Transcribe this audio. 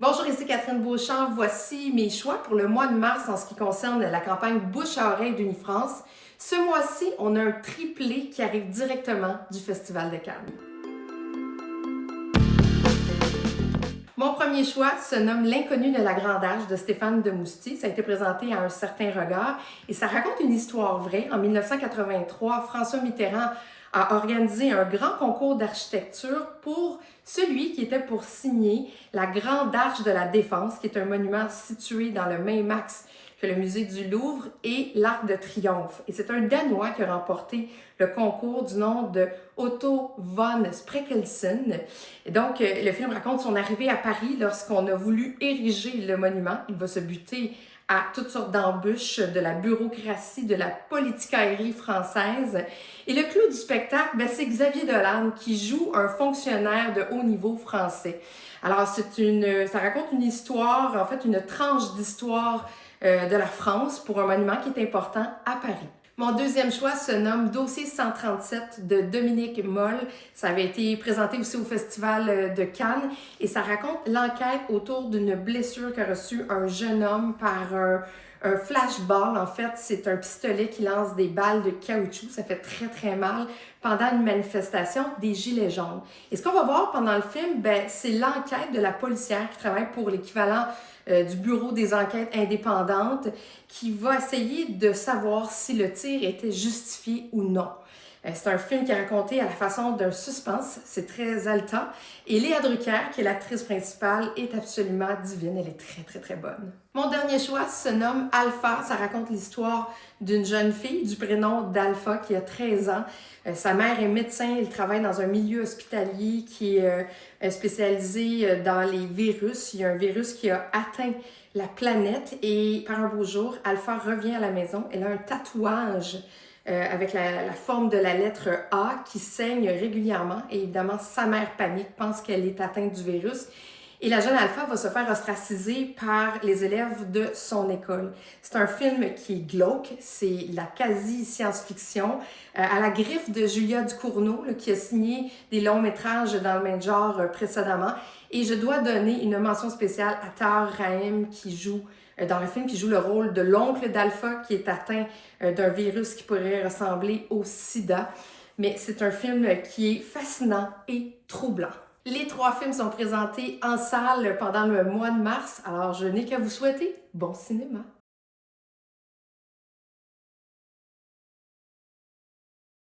Bonjour, ici Catherine Beauchamp. Voici mes choix pour le mois de mars en ce qui concerne la campagne bouche à oreille d'Unifrance. Ce mois-ci, on a un triplé qui arrive directement du Festival de Cannes. Mon premier choix se nomme L'inconnu de la Grande Arche de Stéphane Demoustier. Ça a été présenté à Un certain regard et ça raconte une histoire vraie. En 1983, François Mitterrand a organisé un grand concours d'architecture pour celui qui était pour signer la Grande Arche de la Défense, qui est un monument situé dans le même axe que le musée du Louvre et l'Arc de Triomphe. Et c'est un Danois qui a remporté le concours du nom de Otto von Spreckelsen. Et donc, le film raconte son arrivée à Paris lorsqu'on a voulu ériger le monument. Il va se buter à toutes sortes d'embûches de la bureaucratie, de la politicaillerie française. Et le clou du spectacle, c'est Xavier Dolan qui joue un fonctionnaire de haut niveau français. Alors, ça raconte une histoire, en fait, une tranche d'histoire de la France pour un monument qui est important à Paris. Mon deuxième choix se nomme Dossier 137 de Dominique Moll. Ça avait été présenté aussi au Festival de Cannes et ça raconte l'enquête autour d'une blessure qu'a reçue un jeune homme par un flashball. En fait, c'est un pistolet qui lance des balles de caoutchouc. Ça fait très, très mal pendant une manifestation des Gilets jaunes. Et ce qu'on va voir pendant le film, c'est l'enquête de la policière qui travaille pour l'équivalent du Bureau des enquêtes indépendantes qui va essayer de savoir si le tir était justifié ou non. C'est un film qui est raconté à la façon d'un suspense, c'est très haletant. Et Léa Drucker, qui est l'actrice principale, est absolument divine, elle est très très très bonne. Mon dernier choix se nomme Alpha, ça raconte l'histoire d'une jeune fille du prénom d'Alpha qui a 13 ans. Sa mère est médecin, elle travaille dans un milieu hospitalier qui est spécialisé dans les virus. Il y a un virus qui a atteint la planète et par un beau jour, Alpha revient à la maison, elle a un tatouage avec la forme de la lettre A qui saigne régulièrement. Et évidemment, sa mère panique, pense qu'elle est atteinte du virus. Et la jeune Alpha va se faire ostraciser par les élèves de son école. C'est un film qui est glauque, c'est la quasi-science-fiction, à la griffe de Julia Ducournau, qui a signé des longs métrages dans le même genre précédemment. Et je dois donner une mention spéciale à Tahar Rahim qui joue dans le film, qui joue le rôle de l'oncle d'Alpha qui est atteint d'un virus qui pourrait ressembler au sida. Mais c'est un film qui est fascinant et troublant. Les 3 films sont présentés en salle pendant le mois de mars, alors je n'ai qu'à vous souhaiter bon cinéma.